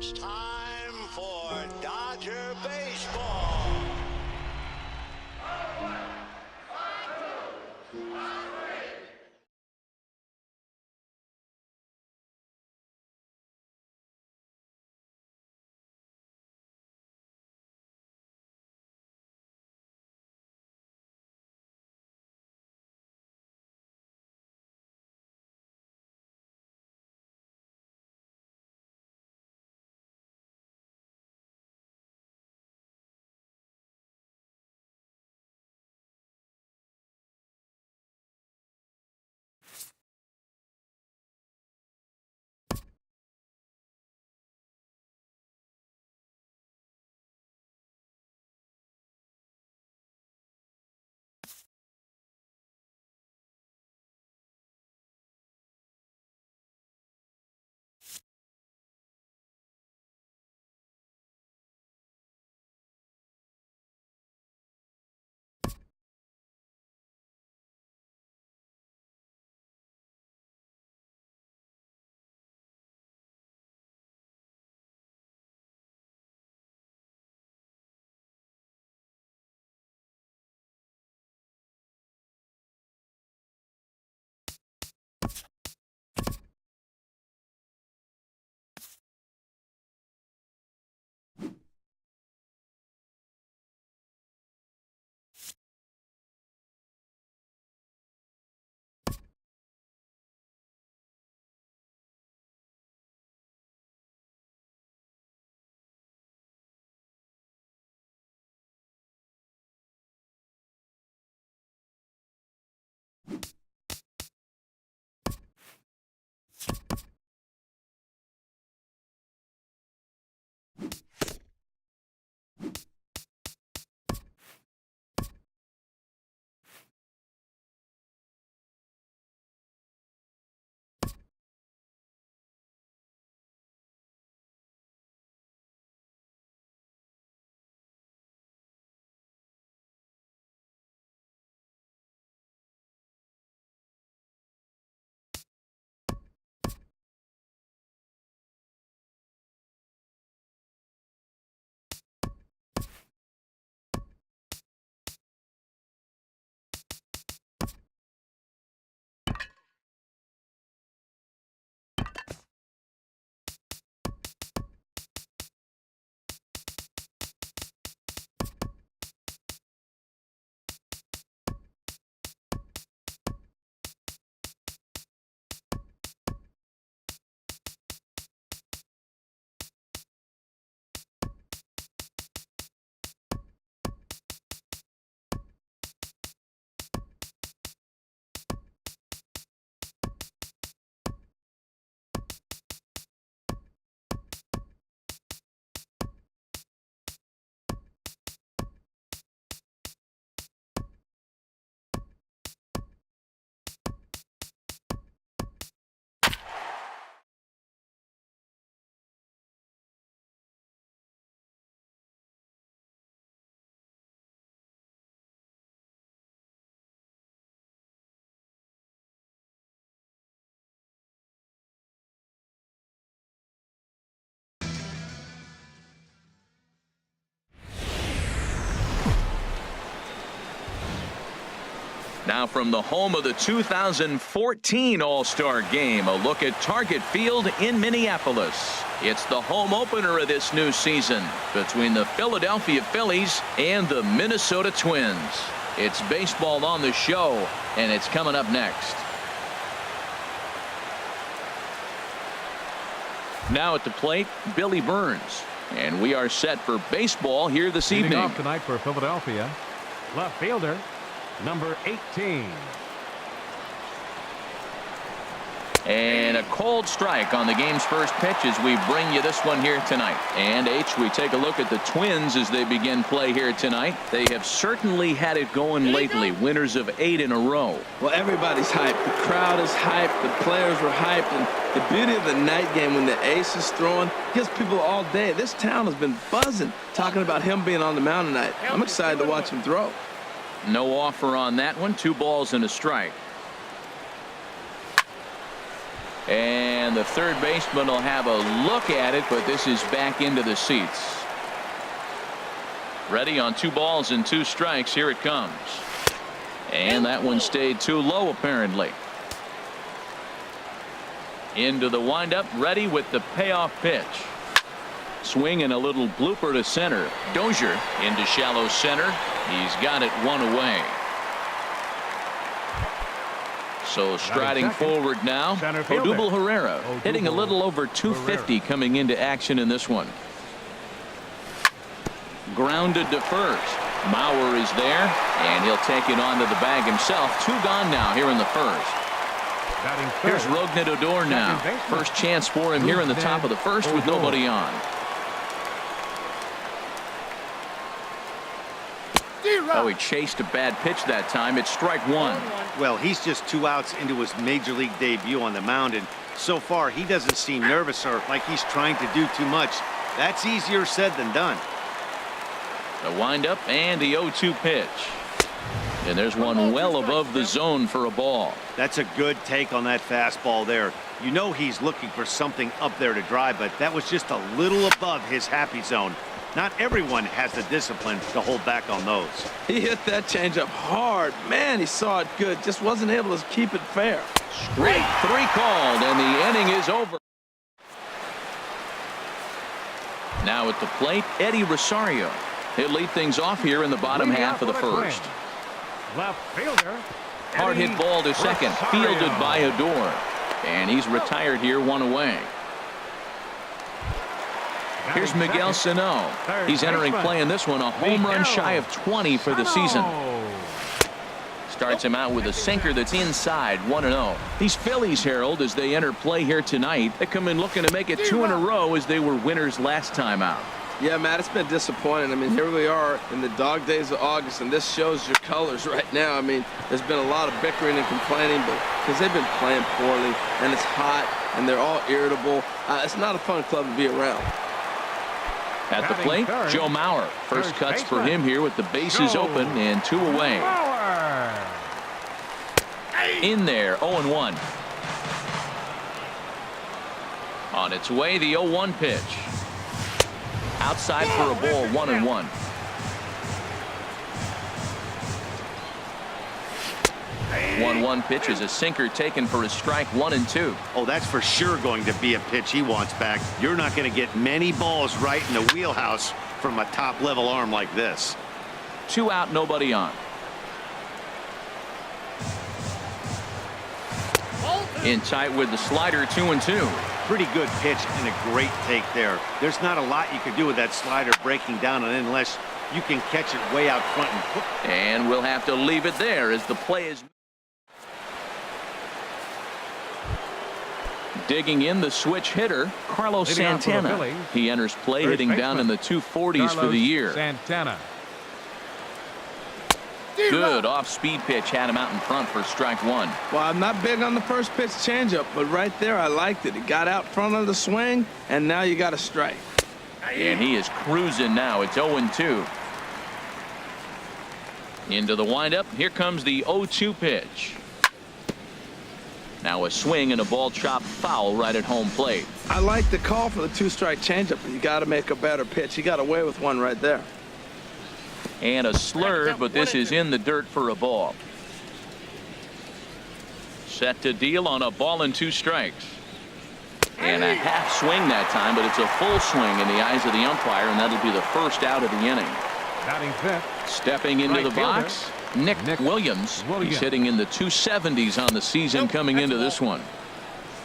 It's time for Dodger baseball. Now from the home of the 2014 All-Star Game, a look at Target Field in Minneapolis. It's the home opener of this new season between the Philadelphia Phillies and the Minnesota Twins. It's baseball on the show, and it's coming up next. Now at the plate, Billy Burns. And we are set for baseball here this evening. Leading off tonight for Philadelphia, left fielder, number 18. And a cold strike on the game's first pitch as we bring you this one here tonight. And H, we take a look at the Twins as they begin play here tonight. They have certainly had it going lately, winners of 8 in a row. Well, everybody's hyped. The crowd is hyped. The players were hyped. And the beauty of the night game when the ace is throwing gives people all day. This town has been buzzing talking about him being on the mound tonight. I'm excited to watch him throw. No offer on that one. 2 balls and a strike. And the third baseman will have a look at it, but this is back into the seats. Ready on 2 balls and 2 strikes. Here it comes. And that one stayed too low, apparently. Into the windup, ready with the payoff pitch. Swing and a little blooper to center. Dozier into shallow center. He's got it 1 away. So striding forward now, Odubel Herrera hitting a little over 250 coming into action in this one. Grounded to first. Mauer is there, and he'll take it onto the bag himself. 2 gone now here in the first. Here's Rougned Odor now. First chance for him here in the top of the first with nobody on. Oh, he chased a bad pitch that time. It's strike 1. Well, he's just 2 outs into his major league debut on the mound, and so far he doesn't seem nervous or like he's trying to do too much. That's easier said than done. The windup and the 0-2 pitch. And there's one well above the zone for a ball. That's a good take on that fastball there. You know he's looking for something up there to drive, but that was just a little above his happy zone. Not everyone has the discipline to hold back on those. He hit that changeup hard. Man, he saw it good. Just wasn't able to keep it fair. Straight 3 called, and the inning is over. Now at the plate, Eddie Rosario. He'll lead things off here in the bottom half of the first. Left fielder. Hard hit ball to second, fielded by Odor. And he's retired here 1 away. Here's Miguel Sano. He's entering play in this one, a home run shy of 20 for the season. Starts him out with a sinker that's inside, 1-0. These Phillies, Harold, as they enter play here tonight, they come in looking to make it 2 in a row as they were winners last time out. Yeah, Matt, it's been disappointing. I mean, here we are in the dog days of August, and this shows your colors right now. I mean, there's been a lot of bickering and complaining, but because they've been playing poorly, and it's hot, and they're all irritable. It's not a fun club to be around. At the plate, Joe Mauer. First cuts for him here with the bases open and 2 away. In there, 0-1. On its way, the 0-1 pitch. Outside for a ball, 1-1. One pitch is a sinker taken for a strike, 1-2. Oh, that's for sure going to be a pitch he wants back. You're not going to get many balls right in the wheelhouse from a top level arm like this. 2 out, nobody on. In tight with the slider, 2-2. Pretty good pitch and a great take there. There's not a lot you can do with that slider breaking down unless you can catch it way out front. And we'll have to leave it there as the play is. Digging in the switch hitter, Carlos Santana. He enters play hitting down in the 240s for the year. Santana. Good off-speed pitch had him out in front for strike 1. Well, I'm not big on the first pitch changeup, but right there I liked it. It got out front of the swing, and now you got a strike. And he is cruising now. It's 0-2. Into the windup. Here comes the 0-2 pitch. Now a swing and a ball chopped foul right at home plate. I like the call for the 2-strike changeup, but you got to make a better pitch. He got away with one right there. And a slurve, but this is in the dirt for a ball. Set to deal on a ball and 2 strikes. And a half swing that time, but it's a full swing in the eyes of the umpire, and that'll be the first out of the inning. Batting fifth. Stepping into the box, Nick Williams. He's hitting in the 270s on the season coming into this one.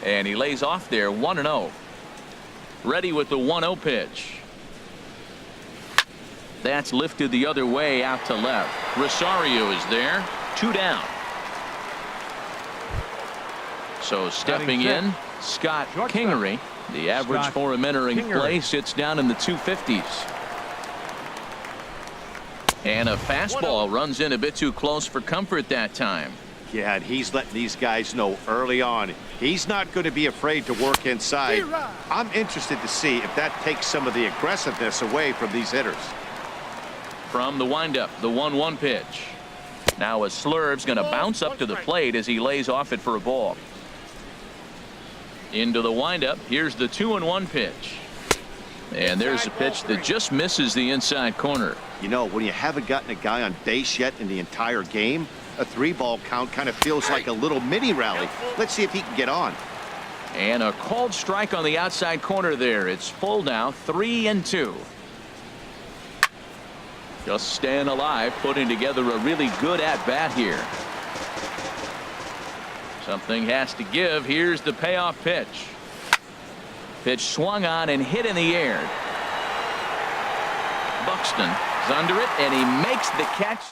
And he lays off there, 1-0. Ready with the 1-0 pitch. That's lifted the other way out to left. Rosario is there. 2 down. So stepping in, Scott Kingery. The average for him entering play sits down in the 250s. And a fastball runs in a bit too close for comfort that time. Yeah, and he's letting these guys know early on he's not going to be afraid to work inside. I'm interested to see if that takes some of the aggressiveness away from these hitters. From the windup, the 1-1 pitch. Now a slurve's going to bounce up to the plate as he lays off it for a ball. Into the windup. Here's the 2-1 pitch. And there's a pitch that just misses the inside corner. You know, when you haven't gotten a guy on base yet in the entire game, a 3-ball count kind of feels like a little mini rally. Let's see if he can get on. And a called strike on the outside corner there. It's full now, 3-2. Just staying alive, putting together a really good at-bat here. Something has to give. Here's the payoff pitch. Pitch swung on and hit in the air. Buxton is under it, and he makes the catch.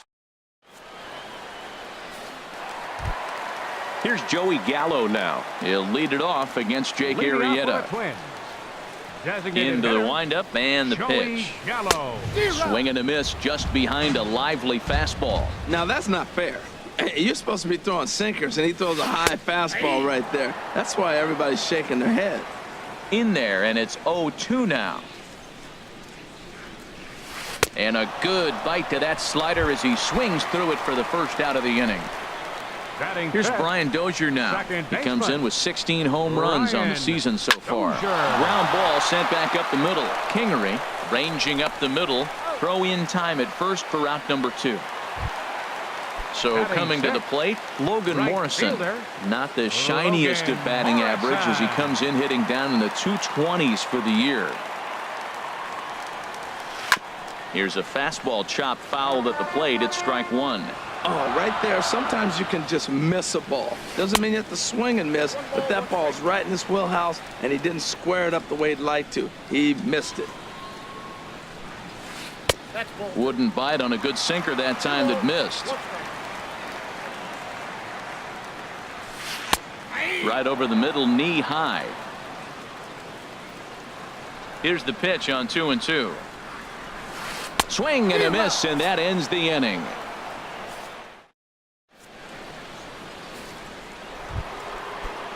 Here's Joey Gallo now. He'll lead it off against Jake Arrieta. Into the windup and the pitch. Swing and a miss just behind a lively fastball. Now that's not fair. You're supposed to be throwing sinkers, and he throws a high fastball right there. That's why everybody's shaking their head. In there, and it's 0-2 now. And a good bite to that slider as he swings through it for the first out of the inning. Here's Brian Dozier now. He comes in with 16 home runs on the season so far. Ground ball sent back up the middle. Kingery ranging up the middle. Throw in time at first for out number 2. So coming to the plate, Logan Morrison. Not the shiniest of batting average as he comes in hitting down in the 220s for the year. Here's a fastball chopped fouled at the plate. It's strike 1. Oh, right there. Sometimes you can just miss a ball. Doesn't mean you have to swing and miss, but that ball's right in his wheelhouse, and he didn't square it up the way he'd like to. He missed it. Wouldn't bite on a good sinker that time that missed. Right over the middle, knee high. Here's the pitch on 2-2. Swing and a miss, and that ends the inning.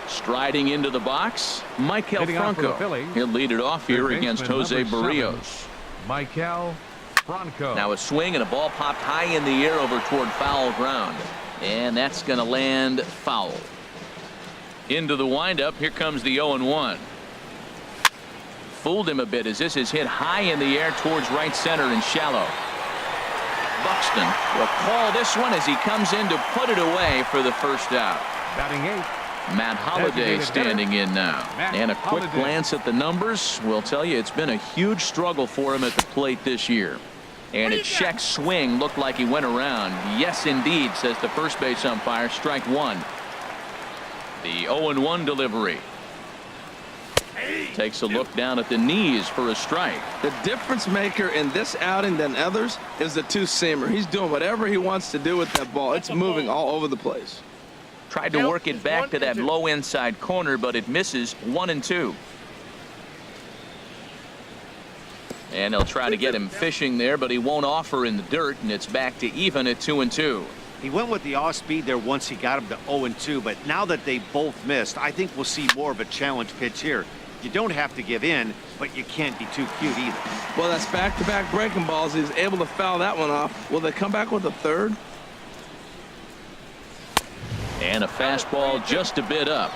Striding into the box, Michael Franco. He'll lead it off here against Jose Barrios. Michael Franco. Now a swing and a ball popped high in the air over toward foul ground. And that's going to land foul. Into the windup. Here comes the 0-1. Fooled him a bit as this is hit high in the air towards right center and shallow. Buxton will call this one as he comes in to put it away for the first out. Batting 8. Matt Holliday standing in now. And a quick glance at the numbers will tell you it's been a huge struggle for him at the plate this year. And a check swing looked like he went around. Yes, indeed, says the first base umpire. Strike 1. The 0-1 delivery. Takes a look down at the knees for a strike. The difference maker in this outing than others is the two-seamer. He's doing whatever he wants to do with that ball. It's moving all over the place. Tried to work it back to that low inside corner, but it misses. 1-2. And they'll try to get him fishing there, but he won't offer in the dirt, and it's back to even at 2-2. He went with the off speed there once he got him to 0-2, but now that they both missed, I think we'll see more of a challenge pitch here. You don't have to give in, but you can't be too cute either. Well, that's back-to-back breaking balls. He was able to foul that one off. Will they come back with a third? And a fastball just a bit up.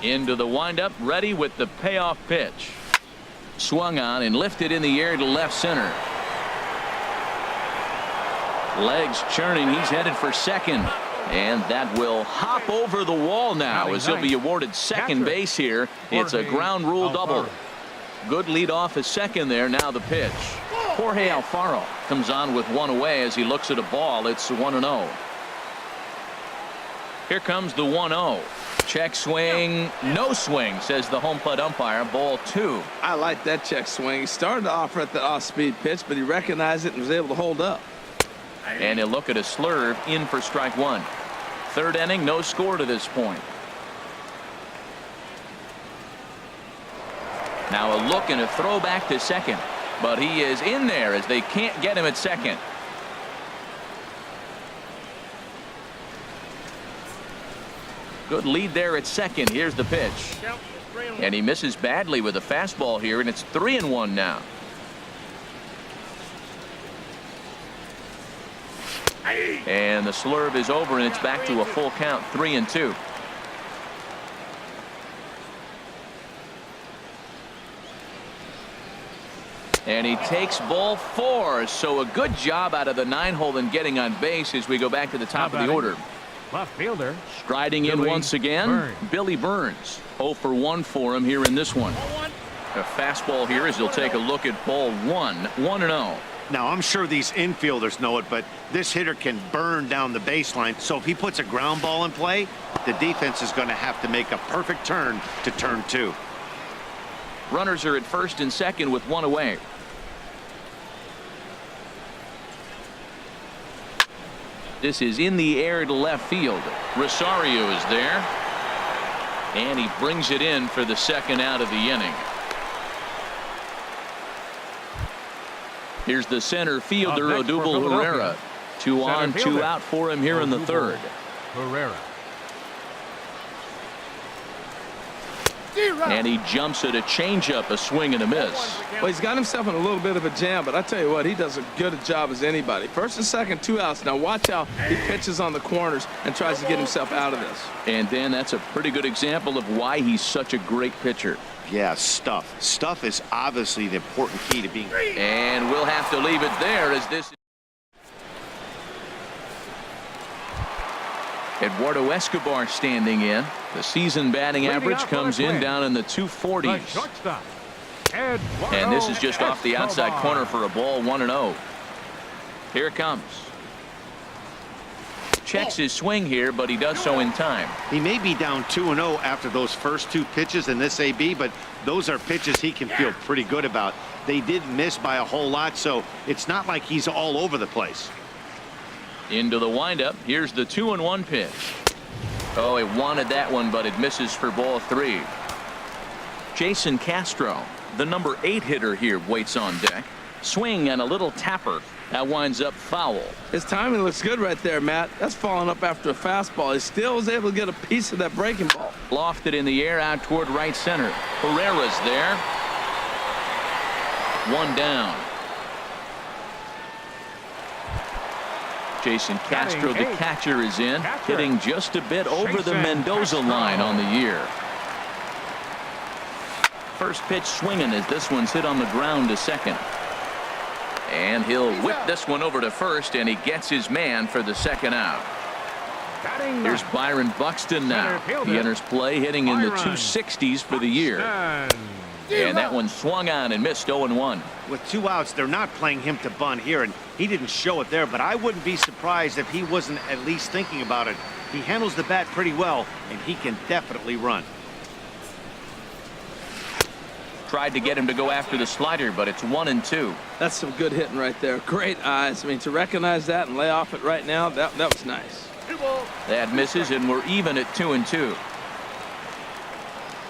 Into the windup, ready with the payoff pitch. Swung on and lifted in the air to left center. Legs churning. He's headed for second. And that will hop over the wall now as he'll be awarded second base here. It's a ground rule double. Good lead off at second there. Now the pitch. Jorge Alfaro comes on with one away as he looks at a ball. It's 1-0. Here comes the 1-0. Check swing. No swing, says the home plate umpire. Ball 2. I like that check swing. He started to offer at the off-speed pitch, but he recognized it and was able to hold up. And he'll look at a slurve in for strike 1. Third inning, no score to this point. Now a look and a throw back to second. But he is in there as they can't get him at second. Good lead there at second. Here's the pitch. And he misses badly with a fastball here, and it's 3-1 now. And the slurve is over, and it's back to a full count, 3-2. And he takes ball 4. So a good job out of the 9-hole in getting on base as we go back to the top of the order. Left fielder. Striding in once again, Billy Burns. 0 for 1 for him here in this one. A fastball here as he'll take a look at ball 1. 1-0. Now, I'm sure these infielders know it, but this hitter can burn down the baseline. So if he puts a ground ball in play, the defense is going to have to make a perfect turn to turn 2. Runners are at first and second with 1 away. This is in the air to left field. Rosario is there. And he brings it in for the second out of the inning. Here's the center fielder, Odubel Herrera. 2 on, 2 out for him here in the third. Herrera. And he jumps at a changeup, a swing and a miss. Well, he's got himself in a little bit of a jam, but I tell you what, he does as good a job as anybody. First and second, 2 outs. Now watch how he pitches on the corners and tries to get himself out of this. And Dan, that's a pretty good example of why he's such a great pitcher. Yeah, stuff. Stuff is obviously the important key to being. And we'll have to leave it there as this. Eduardo Escobar standing in. The season batting average comes in down in the 240s. And this is just off the outside corner for a ball, 1-0. Here it comes. Checks his swing here, but he does so in time. He may be down 2-0 after those first 2 pitches in this AB, but those are pitches he can feel pretty good about. They did miss by a whole lot, so it's not like he's all over the place. Into the windup. Here's the 2-1 pitch. Oh, he wanted that one, but it misses for ball 3. Jason Castro, the number 8 hitter here, waits on deck. Swing and a little tapper. That winds up foul. His timing looks good right there, Matt. That's falling up after a fastball. He still was able to get a piece of that breaking ball. Lofted in the air out toward right center. Herrera's there. 1 down. Jason Castro, the catcher, is in, hitting just a bit over the Mendoza line on the year. First pitch swinging as this one's hit on the ground to second. And he'll whip this one over to first, and he gets his man for the second out. Here's Byron Buxton now. He enters play hitting in the 260s for the year. And that one swung on and missed 0-1. With 2 outs, they're not playing him to bunt here, and he didn't show it there, but I wouldn't be surprised if he wasn't at least thinking about it. He handles the bat pretty well, and he can definitely run. Tried to get him to go after the slider, but it's 1-2. That's some good hitting right there. Great eyes. I mean, to recognize that and lay off it right now, that was nice. That misses, and we're even at 2-2.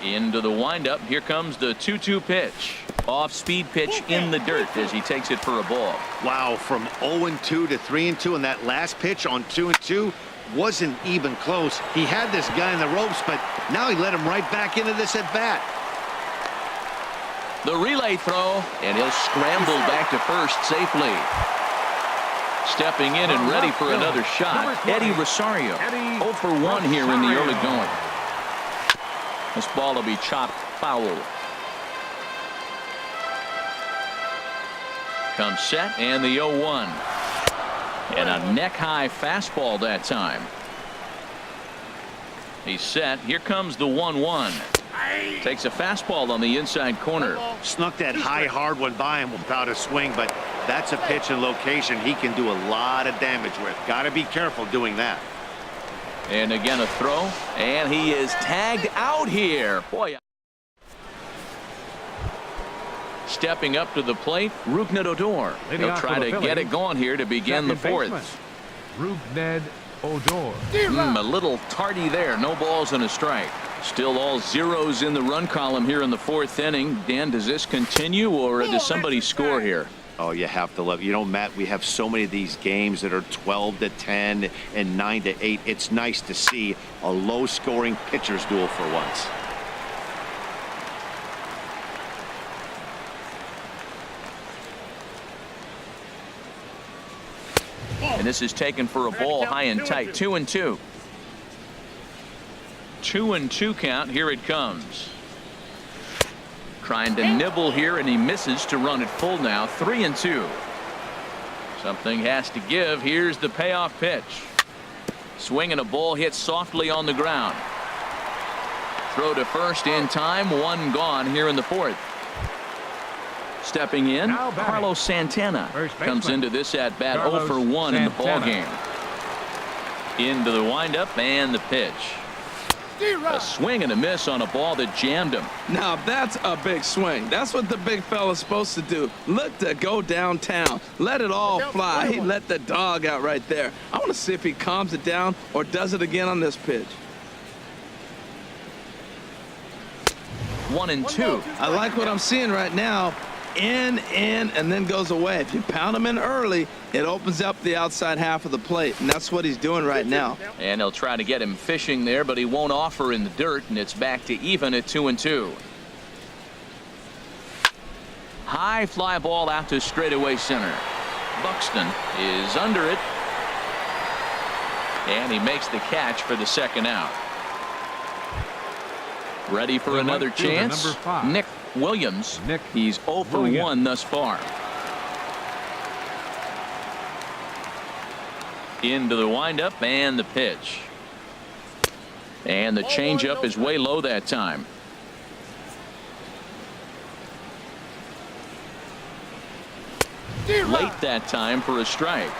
Into the windup. Here comes the 2-2 pitch. Off-speed pitch in the dirt as he takes it for a ball. Wow, from 0-2 to 3-2, and that last pitch on 2-2 wasn't even close. He had this guy in the ropes, but now he let him right back into this at bat. The relay throw, and he'll scramble back to first safely. Stepping in and ready for another shot, Eddie Rosario. 0 for 1 here in the early going. This ball will be chopped foul. Comes set, and the 0-1. And a neck-high fastball that time. He's set. Here comes the 1-1. Takes a fastball on the inside corner. Snuck that high, hard one by him without a swing, but that's a pitch and location he can do a lot of damage with. Got to be careful doing that. And again a throw, and he is tagged out here. Boy. Stepping up to the plate, Rougned Odor. He'll try to get it going here to begin the fourth. Rougned Odor. A little tardy there. No balls and a strike. Still all zeros in the run column here in the fourth inning. Dan, does this continue, or does somebody score here? Oh, you have to love. You know, Matt, we have so many of these games that are 12-10 and 9-8. It's nice to see a low-scoring pitcher's duel for once. And this is taken for a ball high and tight. 2-2. 2-2 count. Here it comes. Trying to nibble here, and he misses to run it full now. 3-2. Something has to give. Here's the payoff pitch. Swing and a ball hit softly on the ground. Throw to first in time. One gone here in the fourth. Stepping in, Carlos Santana comes into this at bat 0 for 1 in the ball game. Into the windup and the pitch. A swing and a miss on a ball that jammed him. Now that's a big swing. That's what the big fella's supposed to do. Look to go downtown. Let it all fly. He let the dog out right there. I want to see if he calms it down or does it again on this pitch. 1-2. I like what I'm seeing right now. In, and then goes away. If you pound him in early, it opens up the outside half of the plate, and that's what he's doing right now. And they'll try to get him fishing there, but he won't offer in the dirt, and it's back to even at 2-2. High fly ball out to straightaway center. Buxton is under it, and he makes the catch for the second out. Ready for another chance. Nick Williams. He's 0 for 1 thus far. Into the windup and the pitch. And the changeup is way low that time. Late that time for a strike.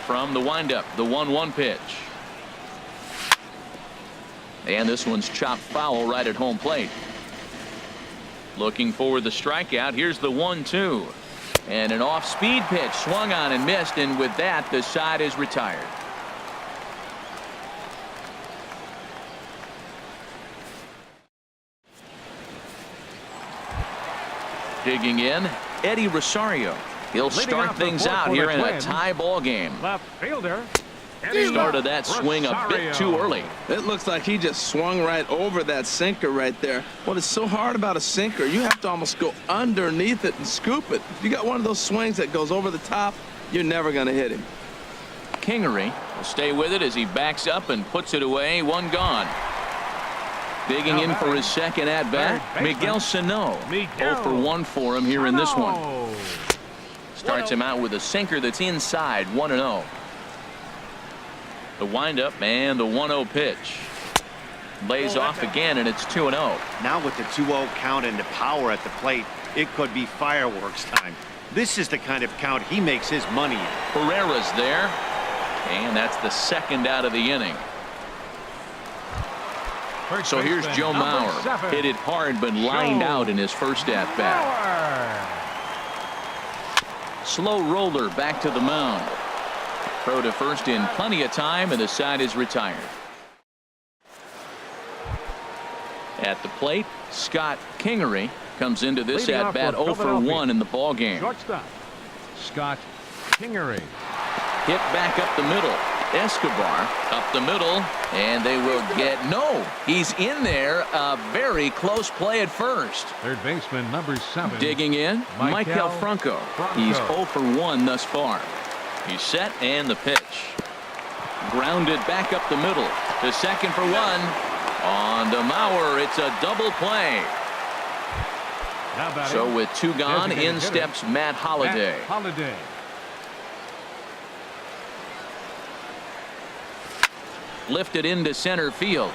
From the windup, the 1-1 pitch. And this one's chopped foul right at home plate. Looking for the strikeout. Here's the 1-2. And an off-speed pitch swung on and missed, and with that the side is retired. Digging in, Eddie Rosario. He'll start things out here in a tie ball game. Left fielder. Started that swing a bit too early. It looks like he just swung right over that sinker right there. What is so hard about a sinker, you have to almost go underneath it and scoop it. If you got one of those swings that goes over the top, you're never going to hit him. Kingery will stay with it as he backs up and puts it away. One gone. Digging in for his second at bat, Miguel Sano. 0 for 1 for him here in this one. Starts him out with a sinker that's inside. 1-0. The windup and the 1-0 pitch. Lays off again, and it's 2-0. Now with the 2-0 count and the power at the plate, it could be fireworks time. This is the kind of count he makes his money in. Pereira's there, and that's the second out of the inning. So here's Joe Mauer. Hit it hard, but lined out in his first at bat. Slow roller back to the mound. Throw to first in plenty of time, and the side is retired. At the plate, Scott Kingery comes into this at bat 0 for 1 in the ball game. Shortstop, Scott Kingery. Hit back up the middle. Escobar up the middle, and they will get he's in there. A very close play at first. Third baseman number 7. Digging in, Michael Franco. He's 0 for 1 thus far. He's set, and the pitch. Grounded back up the middle. To second for 1. On to Mauer. It's a double play. So with 2 gone, in steps Matt Holliday. Lifted into center field.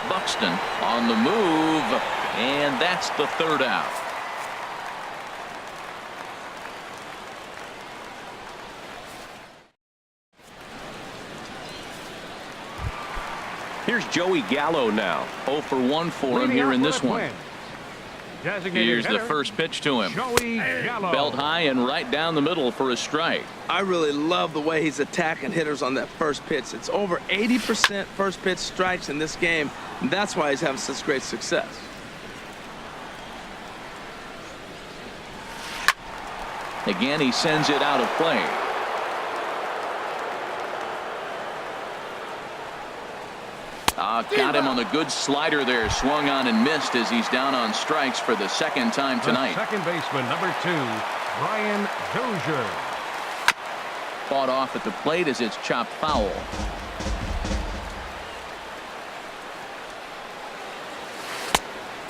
Buxton on the move, and that's the third out. Here's Joey Gallo now. 0 for 1 for him here in this one. Here's the first pitch to him. Belt high and right down the middle for a strike. I really love the way he's attacking hitters on that first pitch. It's over 80% first pitch strikes in this game, and that's why he's having such great success. Again, he sends it out of play. Got him on the good slider there. Swung on and missed as he's down on strikes for the second time tonight. Second baseman number 2, Brian Dozier. fought off at the plate as it's chopped foul.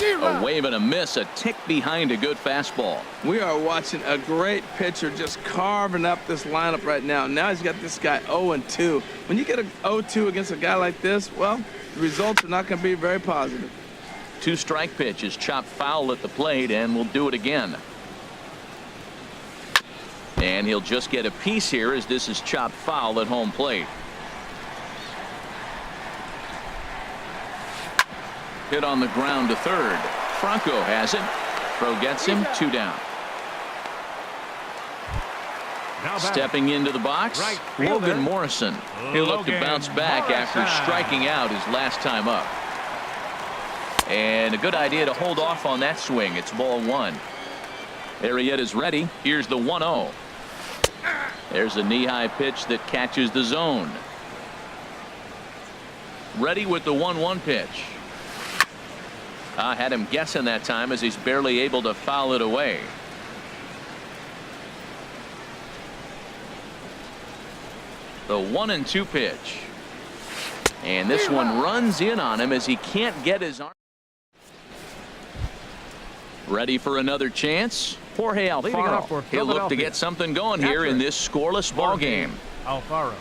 A wave and a miss, a tick behind a good fastball. We are watching a great pitcher just carving up this lineup right now. Now he's got this guy 0-2. When you get a 0-2 against a guy like this, well, the results are not going to be very positive. 2-strike pitch is chopped foul at the plate, and we'll do it again. And he'll just get a piece here as this is chopped foul at home plate. Hit on the ground to third. Franco has it. Throw gets him. 2 down. Stepping into the box, right Logan Morrison. He'll look to bounce back after striking out his last time up. And a good idea to hold off on that swing. It's ball 1. Arrieta is ready. Here's the 1-0. There's a knee-high pitch that catches the zone. Ready with the 1-1 pitch. Had him guessing that time as he's barely able to foul it away. The 1-2 pitch. And this one runs in on him as he can't get his arm. Ready for another chance. Jorge Alfaro. He'll look to get something going here in this scoreless ball game. Alfaro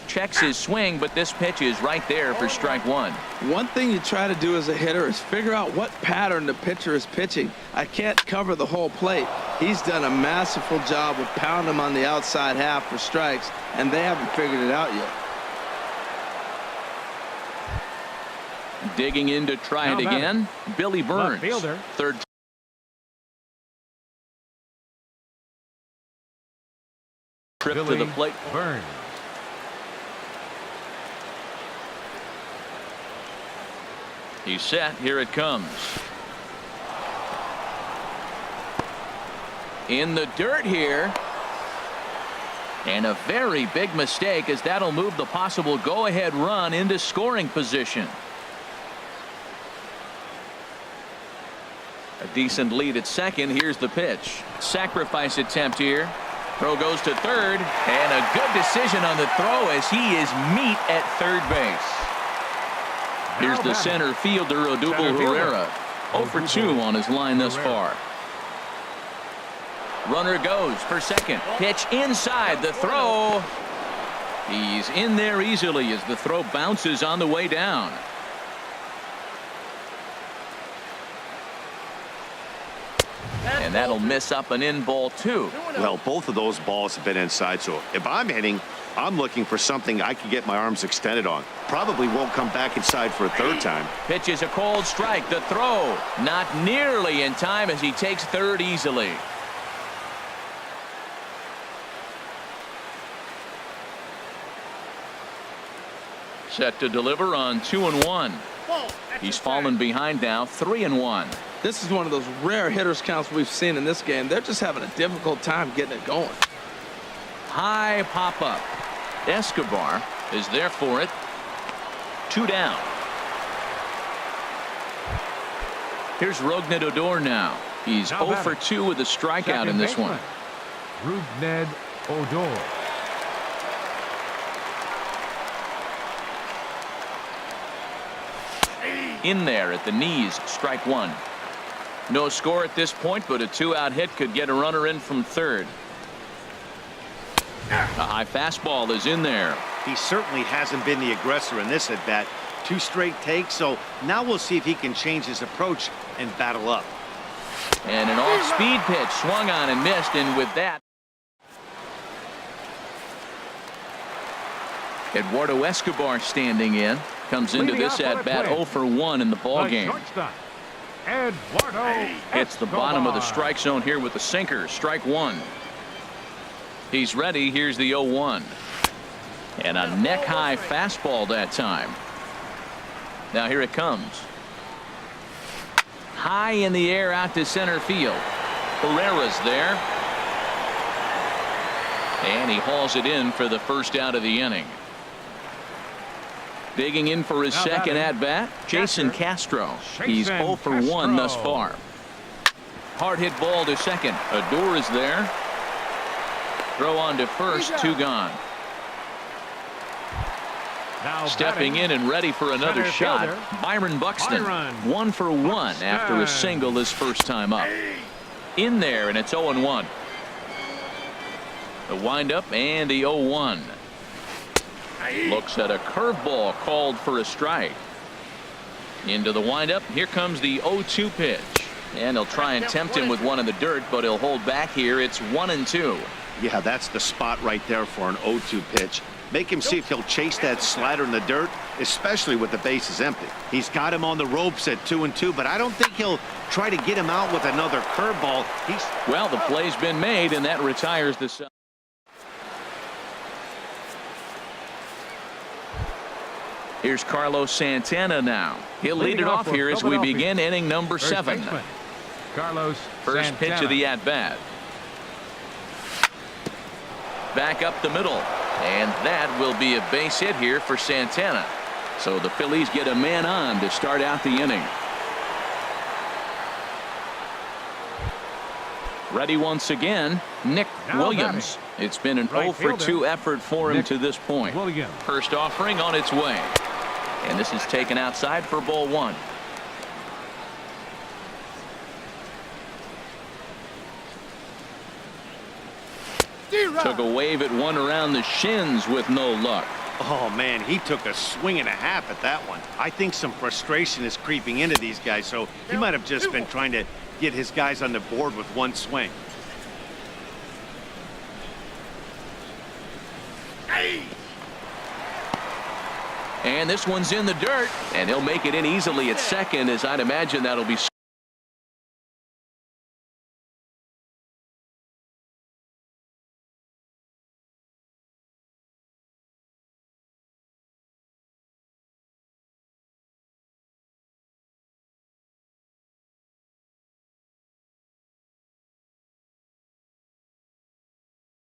checks his swing, but this pitch is right there for strike 1. One thing you try to do as a hitter is figure out what pattern the pitcher is pitching. I can't cover the whole plate. He's done a masterful job of pounding him on the outside half for strikes, and they haven't figured it out yet. Digging in to try it again, Billy Burns. Third. Trip to the plate. Burns. He's set. Here it comes. In the dirt here. And a very big mistake, as that'll move the possible go-ahead run into scoring position. A decent lead at second. Here's the pitch. Sacrifice attempt here. Throw goes to third, and a good decision on the throw as he is meat at third base. Here's the center fielder, Odubel Herrera. 0 for 2 on his line thus far. Runner goes for second. Pitch inside. The throw. He's in there easily as the throw bounces on the way down. And that'll miss up an in ball 2. Well, both of those balls have been inside, so if I'm hitting, I'm looking for something I can get my arms extended on. Probably won't come back inside for a third time. Pitch is a cold strike. The throw not nearly in time as he takes third easily. Set to deliver on 2-1. He's fallen behind now, 3-1. This is one of those rare hitters counts we've seen in this game. They're just having a difficult time getting it going. High pop up. Escobar is there for it. 2 down. Here's Rougned Odor now. He's 0 for 2 with a strikeout in this one. Rougned Odor. In there at the knees, strike 1. No score at this point, but a 2-out hit could get a runner in from third. A high fastball is in there. He certainly hasn't been the aggressor in this at bat. 2 straight takes, so now we'll see if he can change his approach and battle up. And an off-speed pitch swung on and missed, and with that, Eduardo Escobar standing in. Comes into this at bat 0 for 1 in the ball game. Hits the bottom of the strike zone here with the sinker. Strike 1. He's ready. Here's the 0-1. And a neck high fastball that time. Now here it comes. High in the air out to center field. Herrera's there. And he hauls it in for the first out of the inning. Digging in for his second at-bat, Jason Castro. He's 0 for 1 thus far. Hard hit ball to second. Odor is there. Throw on to first, 2 gone. Now Stepping in and ready for another center shot, fielder, Byron Buxton. Byron 1 for 1 after a single his first time up. In there, and it's 0-1. The windup and the 0-1. Looks at a curveball called for a strike. Into the windup. Here comes the 0-2 pitch. And he'll try and tempt him with one in the dirt, but he'll hold back here. It's 1-2. Yeah, that's the spot right there for an 0-2 pitch. Make him see if he'll chase that slider in the dirt, especially with the bases empty. He's got him on the ropes at 2-2, but I don't think he'll try to get him out with another curveball. Well, the play's been made, and that retires the side. Here's Carlos Santana now. He'll lead it off here as we begin inning number 7. Carlos First Santana. pitch of the at-bat. Back up the middle. And that will be a base hit here for Santana. So the Phillies get a man on to start out the inning. Ready once again, Nick Now Williams. batting. It's been an Right 0 for 2 fielder, effort for him Nick to this point. Williams. First offering on its way. And this is taken outside for ball 1. Took a wave at one around the shins with no luck. Oh, man, he took a swing and a half at that one. I think some frustration is creeping into these guys, so he might have just been trying to get his guys on the board with one swing. And this one's in the dirt, and he'll make it in easily at second, as I'd imagine that'll be.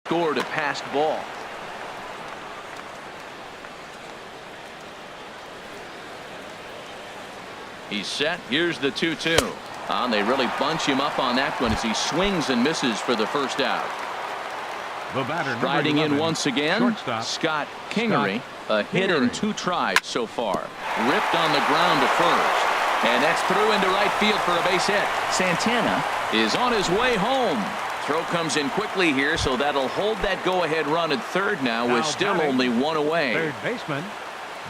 Scored a passed ball. He's set. Here's the 2-2. And they really bunch him up on that one as he swings and misses for the first out. The batter, number Striding 11, in once again, shortstop, Scott Kingery. A hit Kingery. in 2 tries so far. Ripped on the ground to first. And that's through into right field for a base hit. Santana is on his way home. Throw comes in quickly here, so that'll hold that go-ahead run at third now with still batting, only 1 away. Third baseman.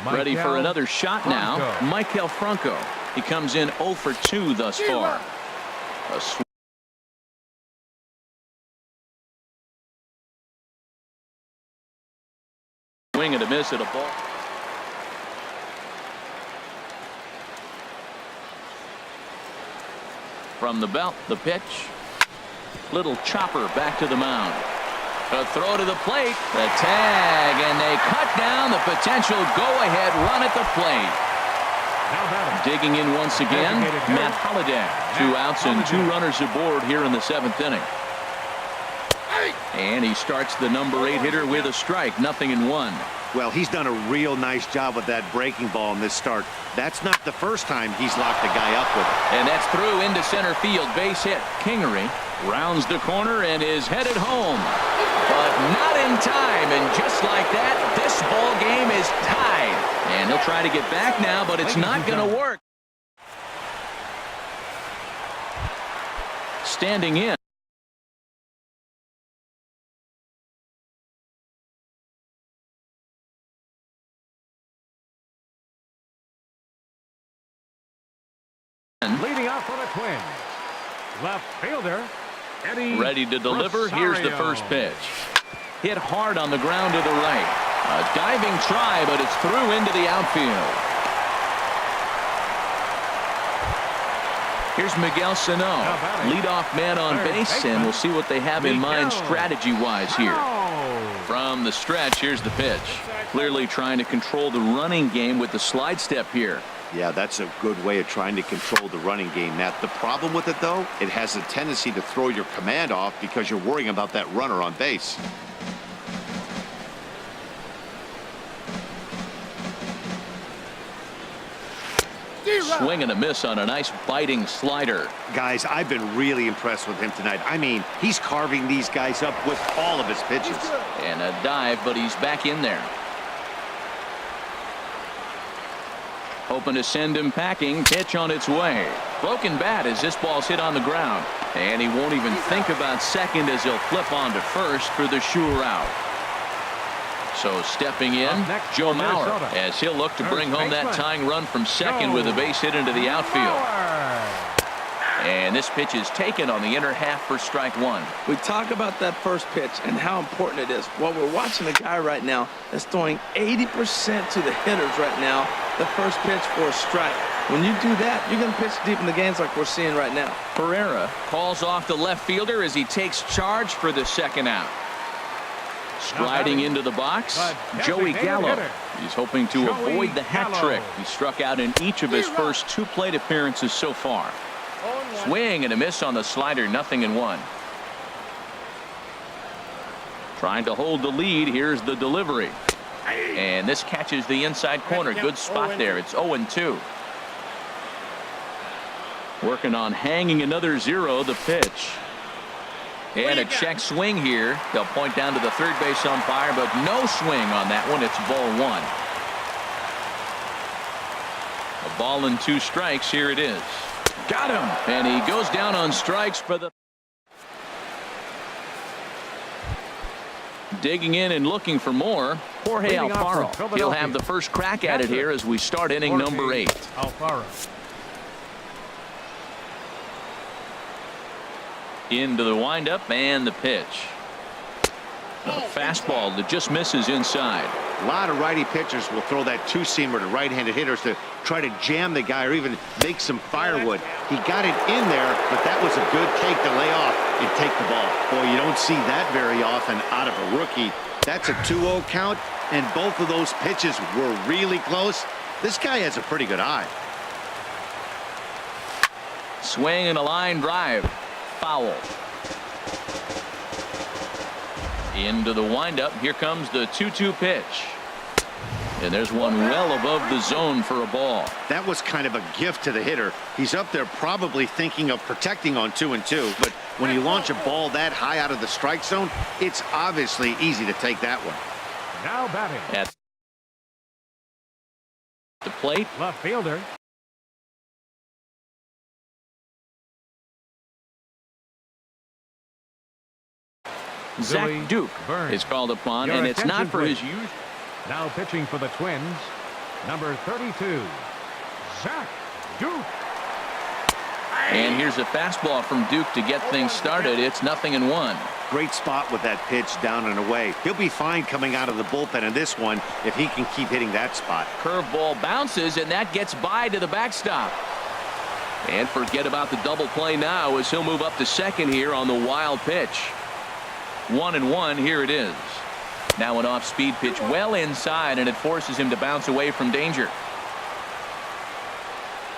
Ready for Michael another shot now. Franco. Michael Franco. He comes in 0 for 2 thus far. A swing and a miss at a ball. From the belt, the pitch. Little chopper back to the mound. A throw to the plate. The tag, and they cut down the potential go-ahead run at the plate. Now batting. Digging in once again, Designated hitter, Matt Holliday. 2 outs and 2 runners aboard here in the 7th inning. And he starts the number 8 hitter with a strike, 0-1. Well, he's done a real nice job with that breaking ball in this start. That's not the first time he's locked a guy up with it. And that's through into center field. Base hit. Kingery rounds the corner and is headed home. But not in time. And just like that, this ball game is tied. And he'll try to get back now, but it's not going to work. Standing in. Leading off for the Twins. Left fielder, Eddie Ready to deliver. Here's the first pitch. Hit hard on the ground to the right. A diving try, but it's through into the outfield. Here's Miguel Sano, leadoff man on base, and we'll see what they have in mind strategy-wise here. From the stretch, here's the pitch. Clearly trying to control the running game with the slide step here. Yeah, that's a good way of trying to control the running game, Matt. The problem with it, though, it has a tendency to throw your command off because you're worrying about that runner on base. swing and a miss on a nice biting slider. Guys, I've been really impressed with him tonight. I mean, he's carving these guys up with all of his pitches. And a dive, but he's back in there. Hoping to send him packing. Pitch on its way. Broken bat as this ball's hit on the ground. And he won't even think about second as he'll flip on to first for the sure out. So stepping in, Joe Mauer, as he'll look to bring home that tying run from second with a base hit into the outfield. And this pitch is taken on the inner half for strike one. We talk about that first pitch and how important it is. Well, we're watching a guy right now that's throwing 80% to the hitters right now, the first pitch for a strike. When you do that, you're going to pitch deep in the games like we're seeing right now. Pereira calls off the left fielder as he takes charge for the second out. Striding into the box, Joey Gallo. He's hoping to avoid the hat trick. He struck out in each of his first two plate appearances so far. Swing and a miss on the slider, 0-1. Trying to hold the lead. Here's the delivery. And this catches the inside corner. Good spot there. It's 0-2. Working on hanging another 0, the pitch. And a check swing here. They'll point down to the third base umpire, but no swing on that one. It's ball one. A ball and 2 strikes. Here it is. Got him. And he goes down on strikes for the. Digging in and looking for more, Jorge Alfaro. He'll have the first crack at it here as we start inning number 8. Alfaro. Into the windup and the pitch. A fastball that just misses inside. A lot of righty pitchers will throw that two-seamer to right-handed hitters to try to jam the guy or even make some firewood. He got it in there, but that was a good take to lay off and take the ball. Boy, you don't see that very often out of a rookie. That's a 2-0 count, and both of those pitches were really close. This guy has a pretty good eye. Swing and a line drive. Foul. Into the windup. Here comes the 2-2 pitch. And there's one well above the zone for a ball. That was kind of a gift to the hitter. He's up there probably thinking of protecting on 2-2. But when you launch a ball that high out of the strike zone, it's obviously easy to take that one. Now batting. At the plate. Left fielder. Zach Duke is called upon, and it's not for his usual. Now pitching for the Twins, number 32, Zach Duke. And here's a fastball from Duke to get things started. It's 0-1. Great spot with that pitch down and away. He'll be fine coming out of the bullpen in this one if he can keep hitting that spot. Curveball bounces, and that gets by to the backstop. And forget about the double play now as he'll move up to second here on the wild pitch. 1-1. Here it is. Now an off-speed pitch well inside, and it forces him to bounce away from danger.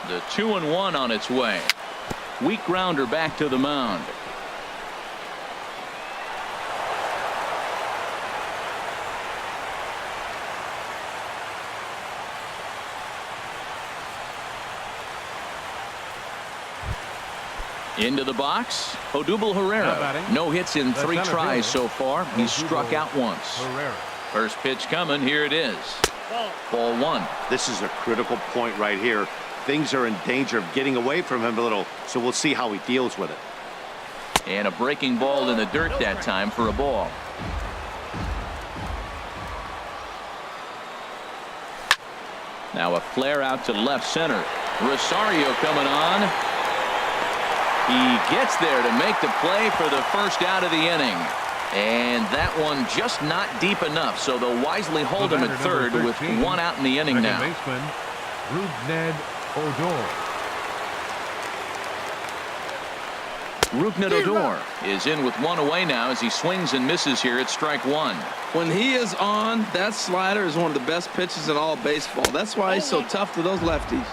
The 2-1 on its way. Weak grounder back to the mound. Into the box, Odubel Herrera. No hits in 3 tries so far. He's struck out once. First pitch coming. Here it is. Ball 1. This is a critical point right here. Things are in danger of getting away from him a little, so we'll see how he deals with it. And a breaking ball in the dirt that time for a ball. Now a flare out to left center. Rosario coming on. He gets there to make the play for the first out of the inning. And that one just not deep enough, so they'll wisely hold him at third with 1 out in the inning now. Baseman, Rougned Odor. Rougned Odor is in with 1 away now as he swings and misses here at strike 1. When he is on, that slider is one of the best pitches in all of baseball. That's why he's so tough to those lefties.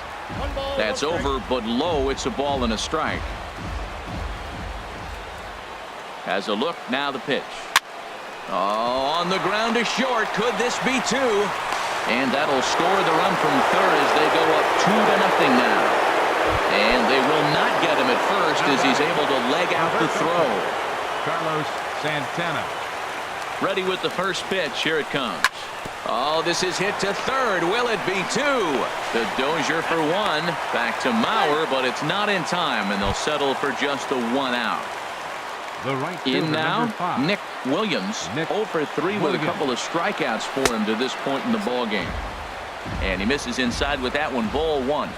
That's over, but low. It's a ball and a strike. Has a look, now the pitch. Oh, on the ground to short. Could this be 2? And that'll score the run from third as they go up 2-0 now. And they will not get him at first as he's able to leg out the throw. Carlos Santana. Ready with the first pitch. Here it comes. Oh, this is hit to third. Will it be two? The Dozier for one. Back to Mauer, but it's not in time, and they'll settle for just a 1 out. The right In now, 5. Nick Williams. 0 for 3 with a couple of strikeouts for him to this point in the ball game. And he misses inside with that one. Ball 1.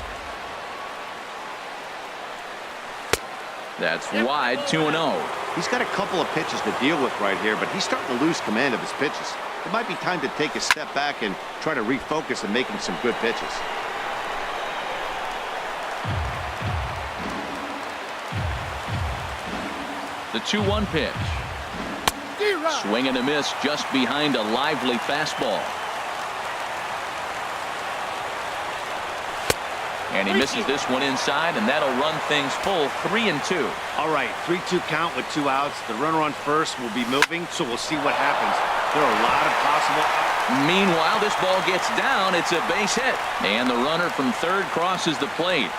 That's wide, 2-0. He's got a couple of pitches to deal with right here, but he's starting to lose command of his pitches. It might be time to take a step back and try to refocus and making some good pitches. The 2-1 pitch. Swing and a miss just behind a lively fastball. And he misses this one inside, and that'll run things full 3-2. All right, 3-2 count with 2 outs. The runner on first will be moving, so we'll see what happens. There are a lot of possible. Meanwhile, this ball gets down. It's a base hit. And the runner from third crosses the plate.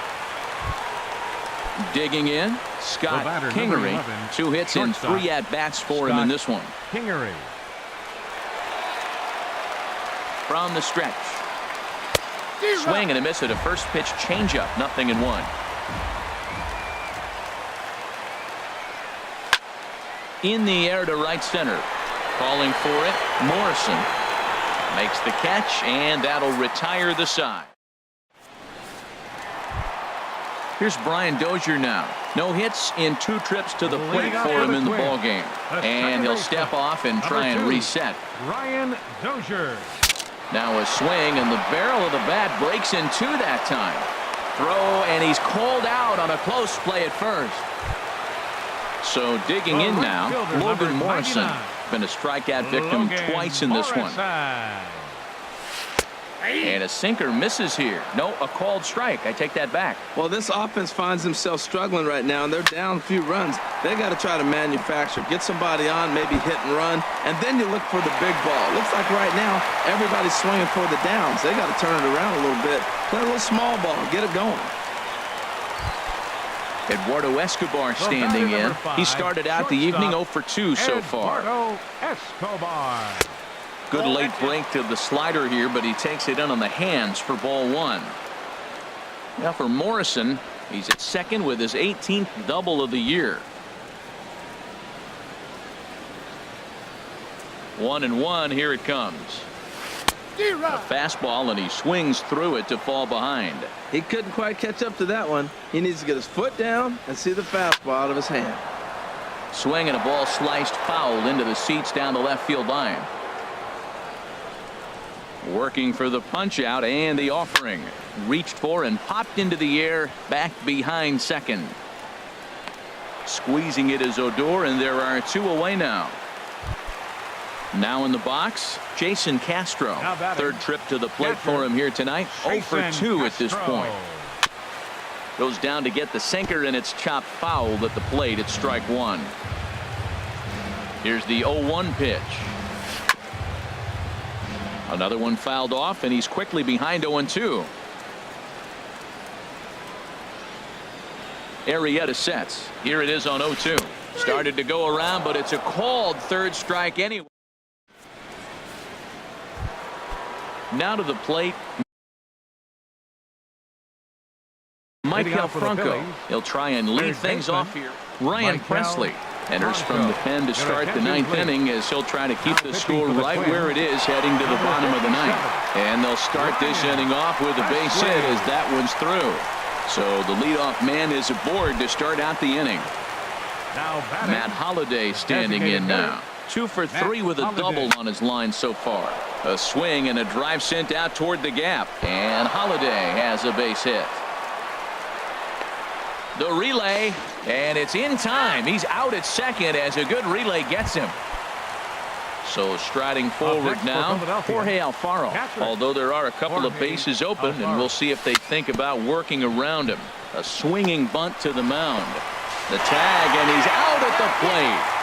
Digging in, Scott Kingery. 2 hits and 3 at-bats for him in this one. Kingery. From the stretch. Swing and a miss at a first pitch changeup. 0-1. In the air to right center. Calling for it, Morrison makes the catch, and that'll retire the side. Here's Brian Dozier now. No hits in 2 trips to the plate for him in the ball game. And he'll step off and try and reset. Brian Dozier. Now a swing, and the barrel of the bat breaks in 2 that time. Throw, and he's called out on a close play at first. So digging in now, Logan Morrison. Been a strikeout victim twice in this one. And a sinker misses here. No, a called strike. I take that back. Well, this offense finds themselves struggling right now, and they're down a few runs. They got to try to manufacture, get somebody on, maybe hit and run, and then you look for the big ball. Looks like right now everybody's swinging for the downs. They got to turn it around a little bit, play a little small ball, get it going. Eduardo Escobar standing in. He started out the evening 0 for 2 so far. Eduardo Escobar. Good late break to the slider here, but he takes it in on the hands for ball 1. Now for Morrison, he's at second with his 18th double of the year. 1-1, here it comes. A fastball, and he swings through it to fall behind. He couldn't quite catch up to that one. He needs to get his foot down and see the fastball out of his hand. Swing and a ball sliced foul into the seats down the left field line. Working for the punch out and the offering. Reached for and popped into the air back behind second. Squeezing it is Odor, and there are 2 away now. Now in the box, Jason Castro. Third trip to the plate for him here tonight. 0 for 2 at this point. Goes down to get the sinker, and it's chopped foul at the plate. It's strike 1. Here's the 0-1 pitch. Another one fouled off, and he's quickly behind 0-2. Arrieta sets. Here it is on 0-2. Started to go around, but it's a called third strike anyway. Now to the plate, Michael Franco. He'll try and lead things off here. Ryan Presley enters from the pen to start the 9th inning as he'll try to keep the score right where it is heading to the bottom of the 9th. And they'll start this inning off with a base hit as that one's through. So the leadoff man is aboard to start out the inning. Matt Holliday standing in now. 2 for 3 with a double on his line so far. A swing and a drive sent out toward the gap. And Holliday has a base hit. The relay, and it's in time. He's out at second as a good relay gets him. So striding forward now, Jorge Alfaro. Although there are a couple of bases open, and we'll see if they think about working around him. A swinging bunt to the mound. The tag, and he's out at the plate.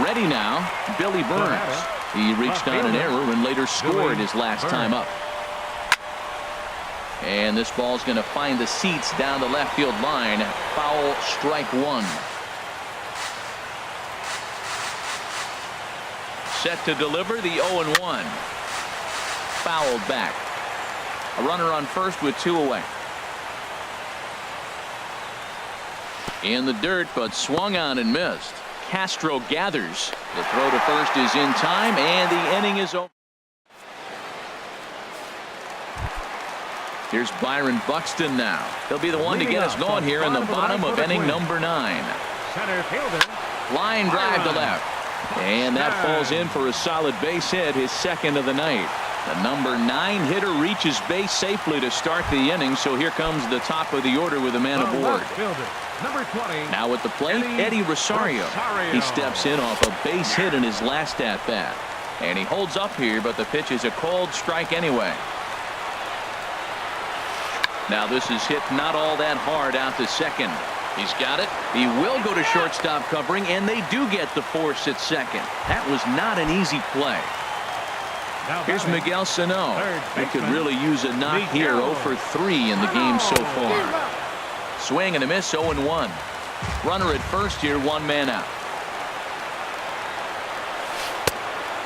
Ready now, Billy Burns. He reached on an error and later scored his last time up. And this ball's going to find the seats down the left field line. Foul, strike one. Set to deliver the 0-1. Fouled back. A runner on first with two away. In the dirt, but swung on and missed. Castro gathers. The throw to first is in time, and the inning is over. Here's Byron Buxton now. He'll be the one to get us going here in the bottom of inning number 9. Center fielder. Line drive to left. And that falls in for a solid base hit, his second of the night. The number 9 hitter reaches base safely to start the inning, so here comes the top of the order with a man aboard. Number 20. Now at the plate, Eddie Rosario. He steps in off a base hit in his last at-bat. And he holds up here, but the pitch is a called strike anyway. Now this is hit not all that hard out to second. He's got it. He will go to shortstop covering, and they do get the force at second. That was not an easy play. Here's Miguel Sano. He could really use a knock here. 0 for 3 in the game so far. Swing and a miss, 0-1. Runner at first here, one man out.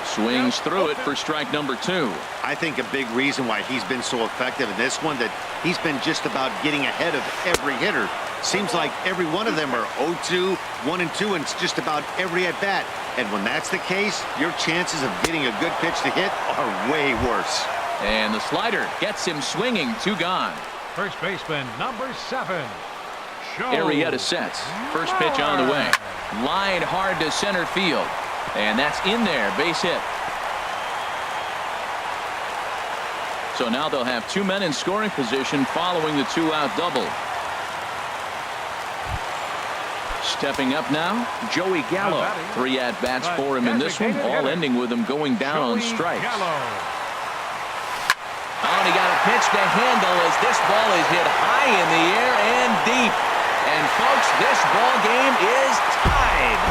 Swings through it for strike number 2. I think a big reason why he's been so effective in this one, that he's been just about getting ahead of every hitter. Seems like every one of them are 0-2, 1-2, and it's just about every at bat. And when that's the case, your chances of getting a good pitch to hit are way worse. And the slider gets him swinging. 2 gone. First baseman number 7. Arrieta sets. First pitch on the way. Line hard to center field. And that's in there. Base hit. So now they'll have 2 men in scoring position following the 2-out double. Stepping up now, Joey Gallo. 3 at-bats for him in this one, all ending with him going down on strikes. Oh, and he got a pitch to handle as this ball is hit high in the air and deep. And folks, this ball game is tied.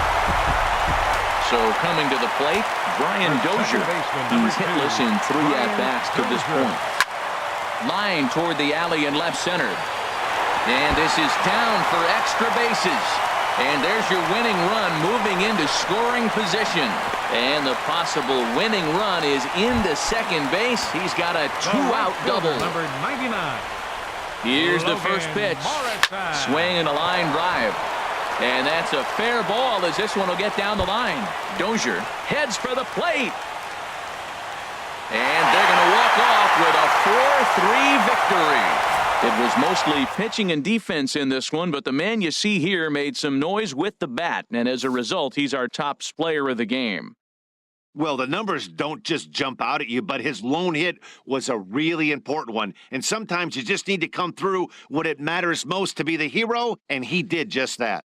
So coming to the plate, Brian Dozier. He's hitless in 3 at-bats to this point. Line toward the alley in left center. And this is down for extra bases. And there's your winning run moving into scoring position. And the possible winning run is into second base. He's got a 2-out double. Number 99. Here's the first pitch. Swing and a line drive. And that's a fair ball as this one will get down the line. Dozier heads for the plate. And they're going to walk off with a 4-3 victory. It was mostly pitching and defense in this one, but the man you see here made some noise with the bat, and as a result, he's our top player of the game. Well, the numbers don't just jump out at you, but his lone hit was a really important one. And sometimes you just need to come through when it matters most to be the hero, and he did just that.